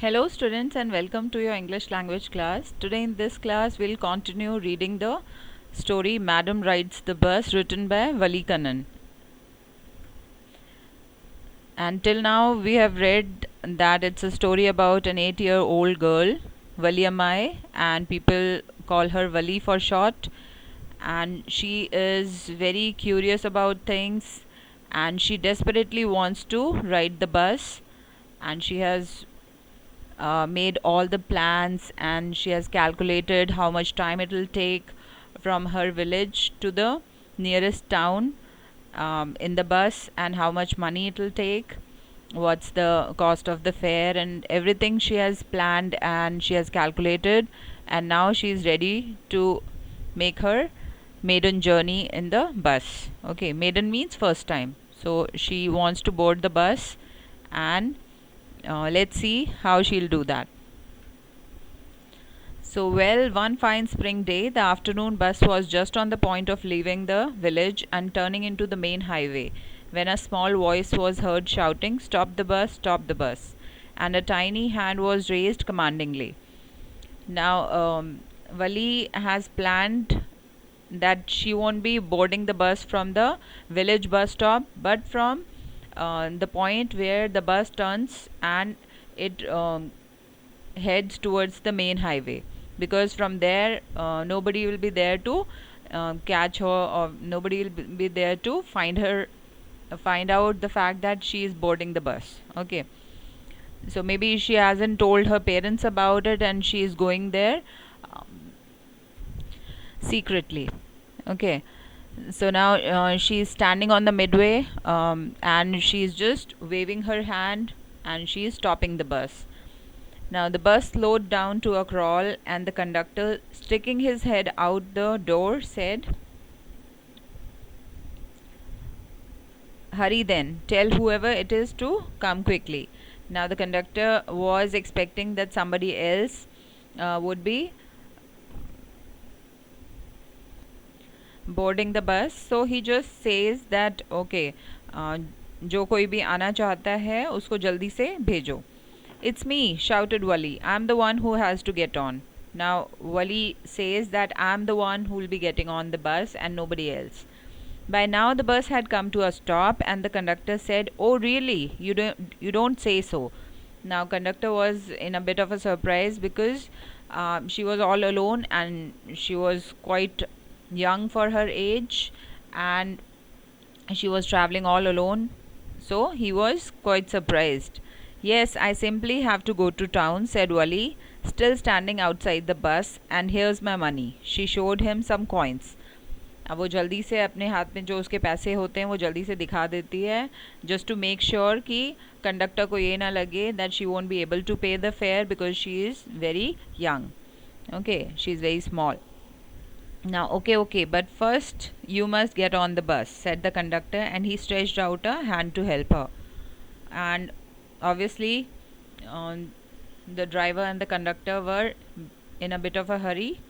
Hello students and welcome to your English language class. Today in this class we'll continue reading the story Madam Rides the Bus written by Vali Kannan. And till now we have read that it's a story about an 8-year-old girl, Valiamai, and people call her Vali for short. And she is very curious about things and she desperately wants to ride the bus, and she has made all the plans and she has calculated how much time it will take from her village to the nearest town in the bus, and how much money it will take, what's the cost of the fare, and everything she has planned and she has calculated. And now she is ready to make her maiden journey in the bus. Okay, maiden means first time, so she wants to board the bus, and let's see how she'll do that. So, well, one fine spring day, the afternoon bus was just on the point of leaving the village and turning into the main highway when a small voice was heard shouting, "Stop the bus, stop the bus!" And a tiny hand was raised commandingly. Now, Vali has planned that she won't be boarding the bus from the village bus stop, but from the point where the bus turns and it heads towards the main highway, because from there nobody will be there to catch her, or nobody will be there to find her, find out the fact that she is boarding the bus. Okay, so maybe she hasn't told her parents about it and she is going there um, secretly. Okay, so now she's standing on the midway, and she's just waving her hand and she's stopping the bus. Now the bus slowed down to a crawl, and the conductor, sticking his head out the door, said, "Hurry then, tell whoever it is to come quickly." Now the conductor was expecting that somebody else would be boarding the bus, so he just says that, okay, जो कोई भी आना चाहता है उसको जल्दी से भेजो. "It's me," shouted Wali. "I'm the one who has to get on." Now Wali says that I'm the one who will be getting on the bus and nobody else. By now the bus had come to a stop, and the conductor said, "Oh really? You don't say so." Now conductor was in a bit of a surprise, because she was all alone and she was quite young for her age, and she was traveling all alone, so he was quite surprised. "Yes, I simply have to go to town," said Wali, still standing outside the bus, "and here's my money." She showed him some coins. अब वो जल्दी से अपने हाथ में जो उसके पैसे होते हैं वो जल्दी से दिखा देती है, जस्ट टू मेक श्योर कि कंडक्टर को ये ना लगे that she won't be able to pay the fare, because she is very young. Okay, she is very small. Now, okay, but first you must get on the bus, said the conductor, and he stretched out a hand to help her. And obviously, the driver and the conductor were in a bit of a hurry,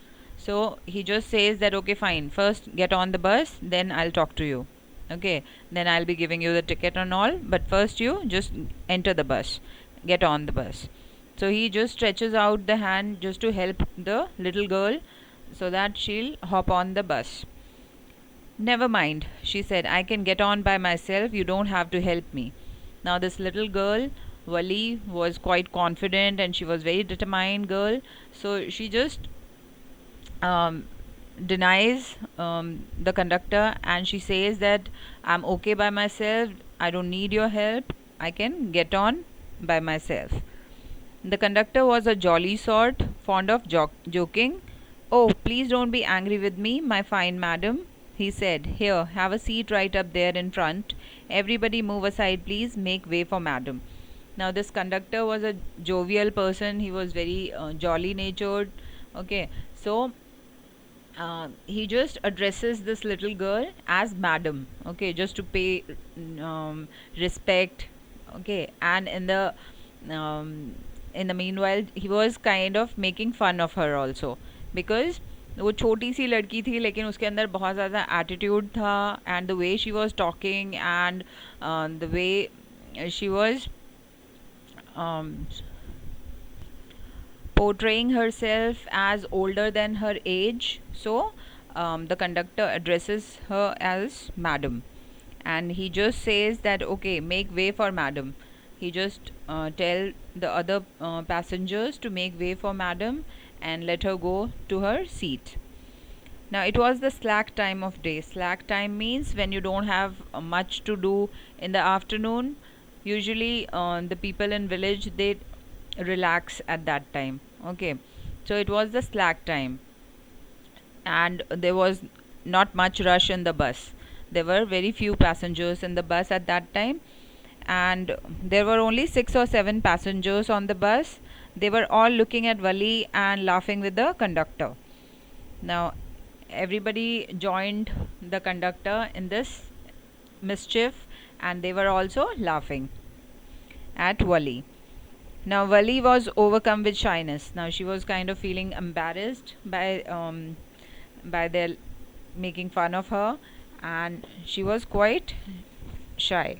so he just says that, okay, fine, first get on the bus, then I'll talk to you. Okay, then I'll be giving you the ticket and all, but first you just enter the bus, get on the bus. So he just stretches out the hand just to help the little girl so that she'll hop on the bus. "Never mind," she said, "I can get on by myself. You don't have to help me." Now this little girl, Wali, was quite confident and she was very determined girl, so she just denies the conductor, and she says that, "I'm okay by myself. I don't need your help. I can get on by myself." The conductor was a jolly sort, fond of joking. "Oh, please don't be angry with me, my fine madam," he said. "Here, have a seat right up there in front. Everybody move aside, please. Make way for madam." Now this conductor was a jovial person. He was very jolly natured. Okay, so he just addresses this little girl as madam. Okay, just to pay respect. Okay, and in the meanwhile he was kind of making fun of her also, because वो छोटी सी लड़की थी लेकिन उसके अंदर बहुत ज़्यादा attitude था, and the way she was talking and the way she was portraying herself as older than her age. So the conductor addresses her as madam, and he just says that okay, make way for madam. He just tell the other passengers to make way for madam and let her go to her seat. Now it was the slack time of day. Slack time means when you don't have much to do in the afternoon. Usually the people in village, they relax at that time. Okay, so it was the slack time, and there was not much rush in the bus. There were very few passengers in the bus at that time, and there were only 6 or 7 passengers on the bus. They were all looking at Wali and laughing with the conductor. Now everybody joined the conductor in this mischief, and they were also laughing at Wali. Now Wali was overcome with shyness. Now she was kind of feeling embarrassed by their making fun of her, and she was quite shy.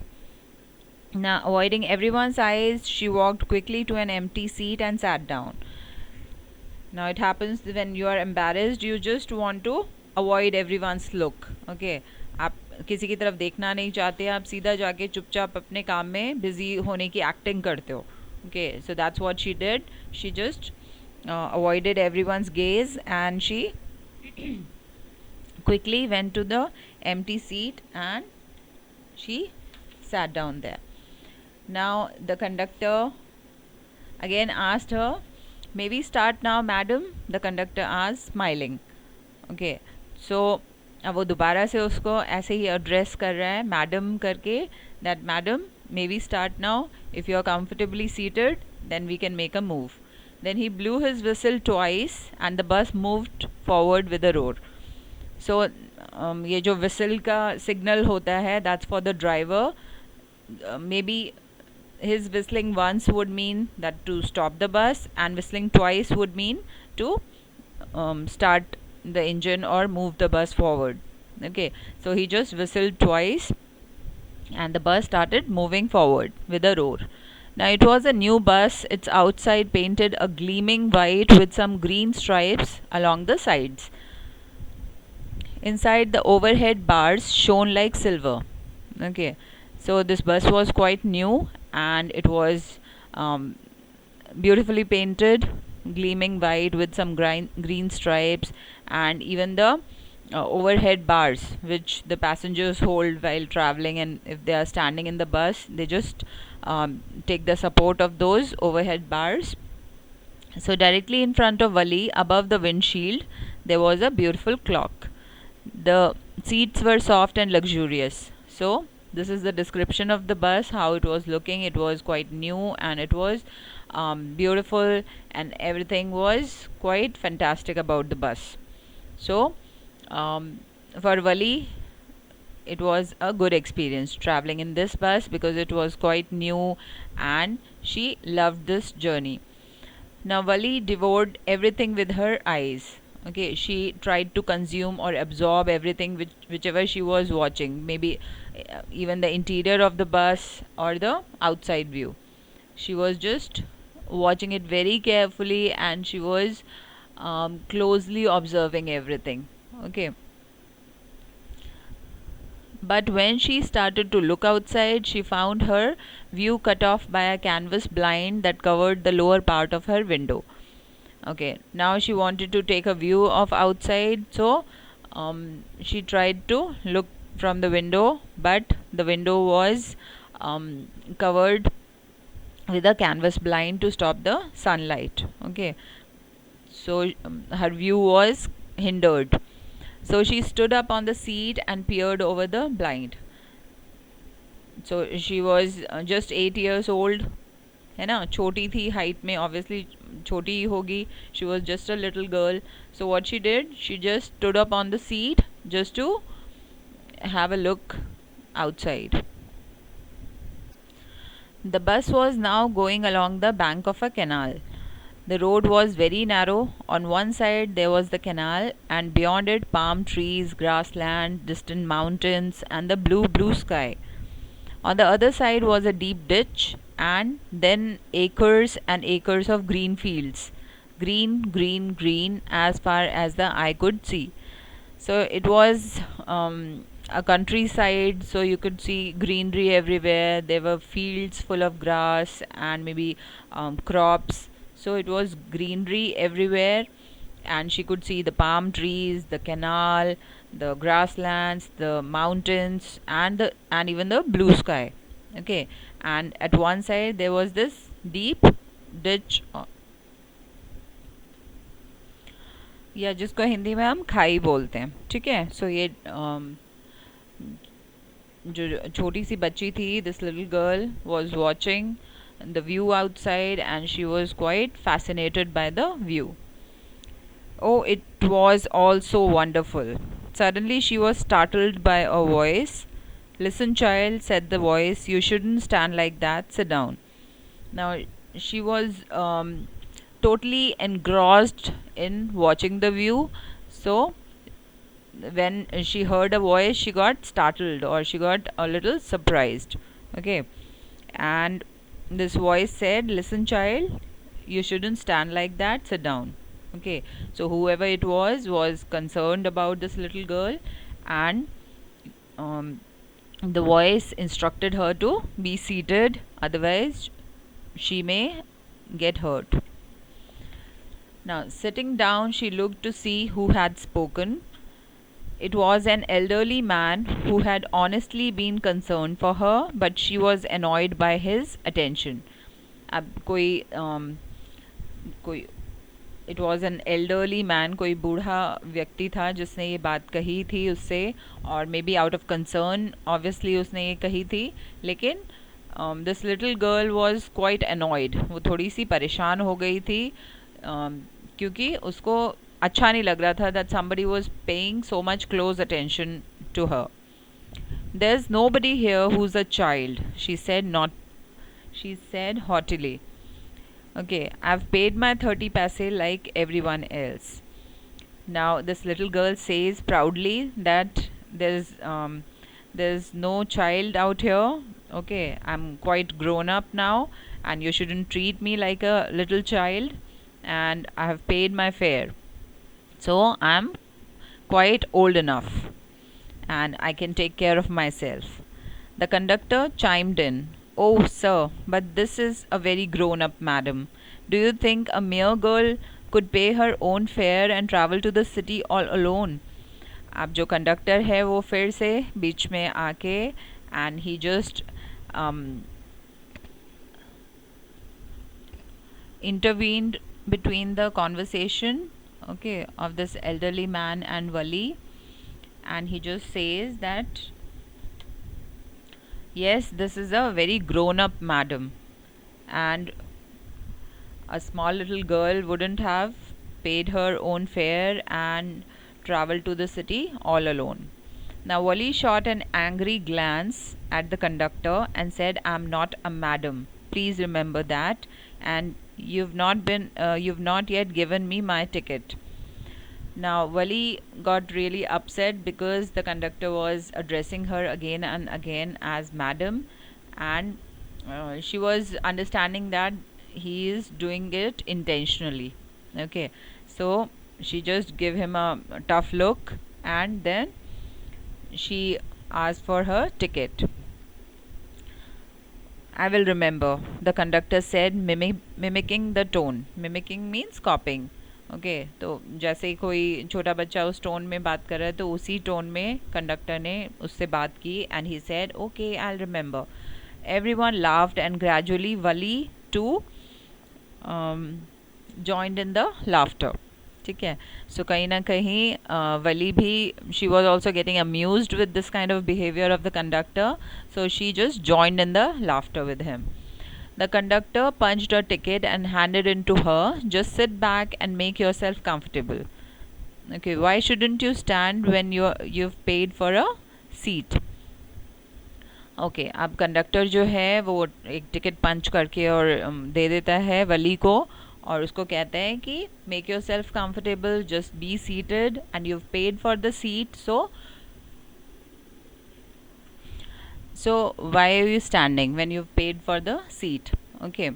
Now, avoiding everyone's eyes, she walked quickly to an empty seat and sat down. Now it happens that when you are embarrassed, you just want to avoid everyone's look. Okay, आप किसी की तरफ देखना नहीं चाहते, आप सीधा जाके चुपचाप अपने काम में बिजी होने की एक्टिंग करते हो. Okay, so that's what she did. She just avoided everyone's gaze, and she quickly went to the empty seat and she sat down there. Now the conductor again asked her, "May we start now, madam?" The conductor asked, smiling. Okay, so अब वो दोबारा से उसको ऐसे ही address कर रहा है madam करके, that madam, may we start now? If you are comfortably seated, then we can make a move. Then he blew his whistle twice and the bus moved forward with a roar. So ये जो whistle का signal होता है, that's for the driver. Maybe his whistling once would mean that to stop the bus, and whistling twice would mean to start the engine or move the bus forward. Okay, so he just whistled twice and the bus started moving forward with a roar. Now it was a new bus. Its outside painted a gleaming white with some green stripes along the sides. Inside, the overhead bars shone like silver. Okay, so this bus was quite new and it was beautifully painted, gleaming white with some green stripes, and even the overhead bars which the passengers hold while traveling, and if they are standing in the bus, they just take the support of those overhead bars. So directly in front of Wali, above the windshield, there was a beautiful clock. The seats were soft and luxurious. So this is the description of the bus, how it was looking. It was quite new and it was beautiful, and everything was quite fantastic about the bus. So for Wali, it was a good experience traveling in this bus because it was quite new and she loved this journey. Now Wali devoured everything with her eyes. Okay, she tried to consume or absorb everything whichever she was watching, maybe even the interior of the bus or the outside view. She was just watching it very carefully, and she was closely observing everything. Okay, but when she started to look outside, she found her view cut off by a canvas blind that covered the lower part of her window. Okay, now she wanted to take a view of outside, so she tried to look from the window, but the window was covered with a canvas blind to stop the sunlight. Okay, so her view was hindered. So she stood up on the seat and peered over the blind. So she was just 8 years old, है ना, छोटी थी height में, obviously छोटी ही होगी. She was just a little girl. So what she did, she just stood up on the seat just to have a look outside. The bus was now going along the bank of a canal. The road was very narrow. On one side there was the canal, and beyond it palm trees, grassland, distant mountains, and the blue sky. On the other side was a deep ditch, and then acres and acres of green fields. green, green, green as far as the eye could see. So it was a countryside, so you could see greenery everywhere. There were fields full of grass and maybe crops. So it was greenery everywhere, and she could see the palm trees, the canal, the grasslands, the mountains, and even the blue sky. Okay, and at one side there was this deep ditch, या जिसको हिंदी में हम खाई बोलते हैं, ठीक है. सो ये जो छोटी सी बच्ची थी, this little girl was watching the view outside and she was quite fascinated by the view. Oh, it was all so wonderful. Suddenly she was startled by a voice. "Listen, child," said the voice, "you shouldn't stand like that. Sit down." Now, she was totally engrossed in watching the view. So, when she heard a voice, she got startled, or she got a little surprised. Okay, and this voice said, "Listen, child, you shouldn't stand like that. Sit down." Okay, so whoever it was concerned about this little girl, and um, the voice instructed her to be seated, otherwise she may get hurt. Now, sitting down, she looked to see who had spoken. It was an elderly man who had honestly been concerned for her, but she was annoyed by his attention. अब कोई it was an elderly man, कोई बूढ़ा व्यक्ति था जिसने ये बात कही थी उससे, और may be out of concern obviously उसने ये कही थी, लेकिन this little girl was quite annoyed. वो थोड़ी सी परेशान हो गई थी क्योंकि उसको अच्छा नहीं लग रहा था that somebody was paying so much close attention to her. "There's nobody here who's a child," she said haughtily. "Okay, I've paid my 30 paise like everyone else." Now this little girl says proudly that there's no child out here. Okay, I'm quite grown up now, and you shouldn't treat me like a little child, and I have paid my fare. So I'm quite old enough, and I can take care of myself. The conductor chimed in. "Oh, sir, but this is a very grown up madam. Do you think a mere girl could pay her own fare and travel to the city all alone?" अब जो conductor है वो फिर से बीच में आके and he just intervened between the conversation, okay, of this elderly man and Wali, and he just says that yes, this is a very grown up madam, and a small little girl wouldn't have paid her own fare and traveled to the city all alone. Now Wali shot an angry glance at the conductor and said, "I'm not a madam. Please remember that, and you've not yet given me my ticket." Now Wali got really upset because the conductor was addressing her again and again as madam, and she was understanding that he is doing it intentionally. Okay, so she just gave him a tough look, and then she asked for her ticket. "I will remember," the conductor said, mimicking the tone. Mimicking means copying. Okay, तो जैसे कोई छोटा बच्चा उस tone में बात कर रहा है तो उसी टोन में कंडक्टर ने उससे बात की, and he said, "okay, I will remember." Everyone laughed and gradually Valli too joined in the laughter. ठीक है, सो कहीं ना कहीं वली भी, she was also getting amused with this kind of behaviour of the conductor, so she just joined in the laughter with him. The conductor punched her ticket and handed it to her. "Just sit back and make yourself comfortable." Okay, why shouldn't you stand when you've paid for a seat? Okay, अब conductor जो है वो एक ticket पंच करके और दे देता है वली को, और उसको कहता है कि make yourself comfortable, just be seated, and you've paid for the seat, so why are you standing when you've paid for the seat? Okay,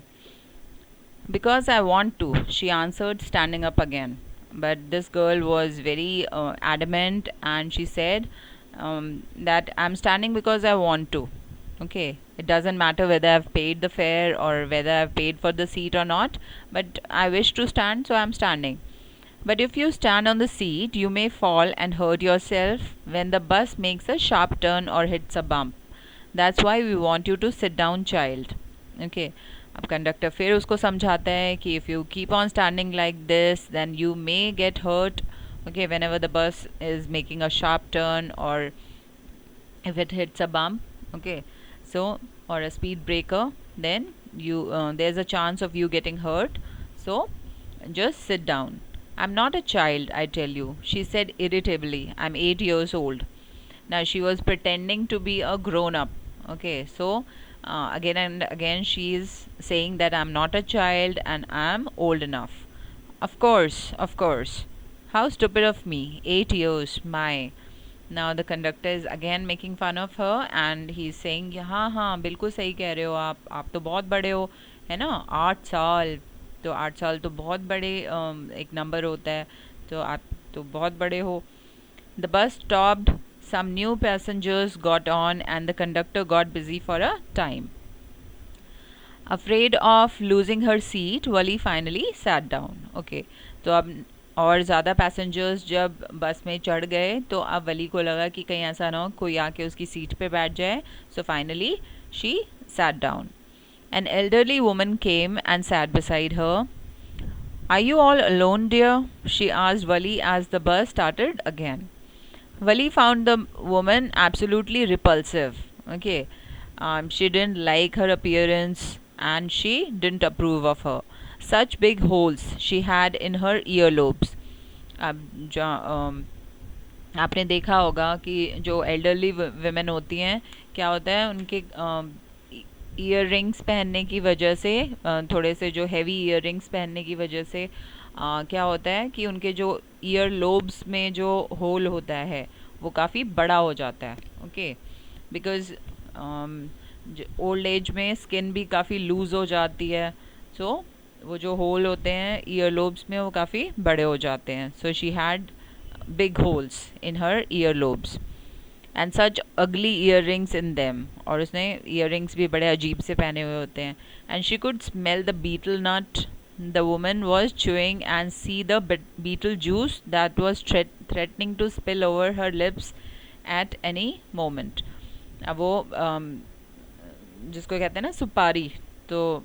Because I want to, she answered, standing up again. But this girl was very adamant, and she said that I'm standing because I want to. Okay, it doesn't matter whether I've paid the fare or whether I've paid for the seat or not, but I wish to stand, so I'm standing. But if you stand on the seat, you may fall and hurt yourself when the bus makes a sharp turn or hits a bump. That's why we want you to sit down, child. Okay. अब conductor फिर उसको समझाता है कि if you keep on standing like this then you may get hurt, okay, whenever the bus is making a sharp turn or if it hits a bump, okay, so or a speed breaker, then you there's a chance of you getting hurt, so just sit down. I'm not a child, I tell you, she said irritably. I'm 8 years old. Now she was pretending to be a grown up. Okay, so again and again she is saying that I'm not a child and I'm old enough. Of course, of course. How stupid of me. 8 years, my. Now the conductor is again making fun of her and he's saying हाँ हाँ बिल्कुल सही कह रहे हो आप तो बहुत बड़े हो, है ना, 8 साल, तो 8 साल तो बहुत बड़े एक नंबर होता है, तो आप तो बहुत बड़े हो. The bus stopped. Some new passengers got on and the conductor got busy for a time. Afraid of losing her seat, Wali finally sat down. Okay, तो अब और ज़्यादा पैसेंजर्स जब बस में चढ़ गए तो अब वली को लगा कि कहीं ऐसा ना हो कोई आके उसकी सीट पे बैठ जाए. So finally she sat down. An elderly woman came and sat beside her. Are you all alone, dear? She asked Wali as the bus started again. Wali found the woman absolutely repulsive. Okay, she didn't like her appearance and she didn't approve of her. Such big holes she had in her earlobes. अब आपने देखा होगा कि जो elderly women होती हैं, क्या होता है उनके ईयर रिंग्स पहनने की वजह से, थोड़े से जो हैवी ईयर रिंग्स पहनने की वजह से क्या होता है कि उनके जो ईयर लोब्स में जो होल होता है वो काफ़ी बड़ा हो जाता है. ओके, बिकॉज ओल्ड एज में स्किन भी काफ़ी लूज़ हो जाती है, सो वो जो होल होते हैं ईयर लोब्स में वो काफ़ी बड़े हो जाते हैं. So she had big holes in her year lobes and such अगली ईयर रिंग्स इन देम, और उसने ईयर रिंग्स भी बड़े अजीब से पहने हुए होते हैं. And she could smell the betel nut the woman was chewing and see the beetle juice that was threatening to spill over her lips at any moment. अब वो जिसको कहते हैं ना सुपारी, तो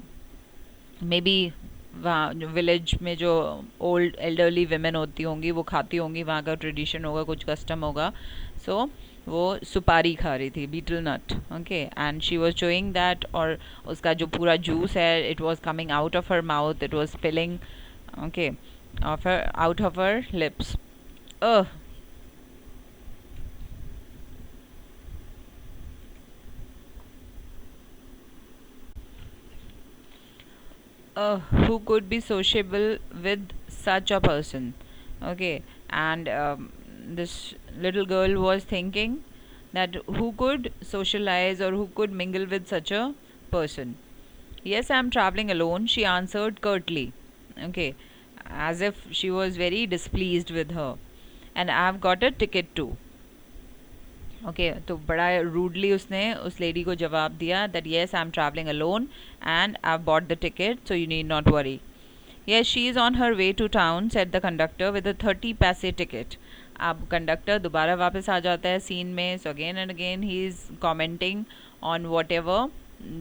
मे बी वहाँ विलेज में जो ओल्ड एल्डरली वेमेन होती होंगी वो खाती होंगी, वहाँ का ट्रेडिशन होगा, कुछ कस्टम होगा. सो वो सुपारी खा रही थी, betel nut. Okay, and she was chewing that, और उसका जो पूरा जूस है it was coming out of her mouth, it was spilling okay of her out of her lips. Who could be sociable with such a person? Okay, and this little girl was thinking that who could socialize or who could mingle with such a person. Yes, I am traveling alone, she answered curtly. Okay, as if she was very displeased with her. And I have got a ticket too. Okay, तो बड़ा rudely उसने उस lady को जवाब दिया that yes I am travelling alone and I bought the ticket, so you need not worry. Yes, she is on her way to town, said the conductor with a 30 paise ticket. अब conductor दोबारा वापस आ जाता है scene में. So again and again he is commenting on whatever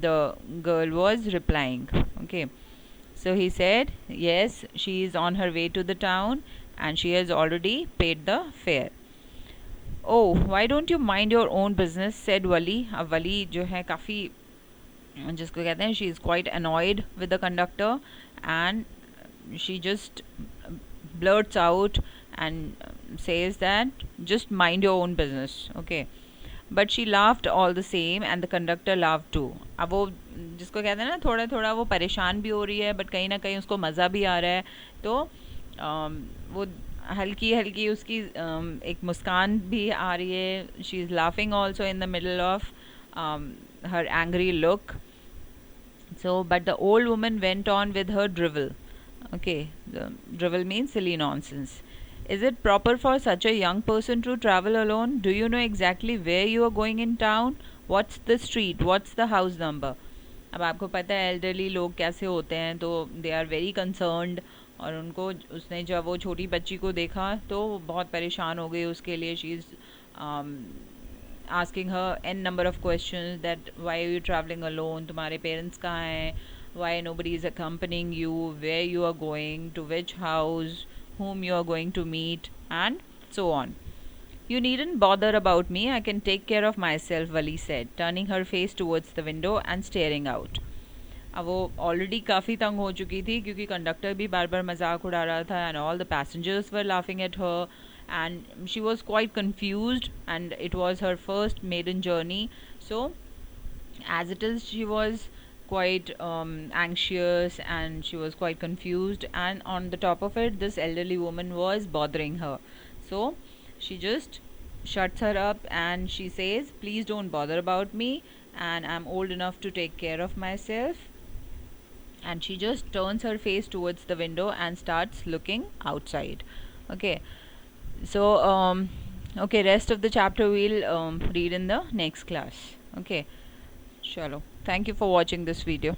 the girl was replying. Okay, so he said yes she is on her way to the town and she has already paid the fare. Oh, why don't you mind your own business? said Wali. अब वली जो है काफ़ी, जिसको कहते हैं, she is quite annoyed with the conductor and she just blurts out and says that just mind your own business. Okay, but she laughed all the same and the conductor laughed too. अब वो जिसको कहते हैं ना थोड़ा थोड़ा वो परेशान भी हो रही है बट कहीं ना कहीं उसको मज़ा भी आ रहा है, तो वो हल्की हल्की उसकी एक मुस्कान भी आ रही है. She is laughing also in the middle of her angry look. So, but the old woman went on with her drivel. Okay, the drivel means silly nonsense. Is it proper for such a young person to travel alone? Do you know exactly where you are going in town? What's the street? What's the house number? अब आपको पता है elderly लोग कैसे होते हैं, तो they are very concerned, और उनको उसने जब वो छोटी बच्ची को देखा तो बहुत परेशान हो गई उसके लिए. She is asking her n number of questions that why are you traveling alone, तुम्हारे parents कहाँ हैं, why nobody is accompanying you, where you are going, to which house, whom you are going to meet, and so on. You needn't bother about me, I can take care of myself, Wali said, turning her face towards the window and staring out. अब वो already काफ़ी तंग हो चुकी थी क्योंकि conductor भी बार बार मजाक उड़ा रहा था, and all the passengers were laughing at her, and she was quite confused, and it was her first maiden journey. So as it is, she was quite anxious, and she was quite confused, and on the top of it, this elderly woman was bothering her. So she just shuts her up and she says, please don't bother about me, and I'm old enough to take care of myself. And she just turns her face towards the window and starts looking outside. Okay, so okay, rest of the chapter we'll read in the next class. Okay, chalo, thank you for watching this video.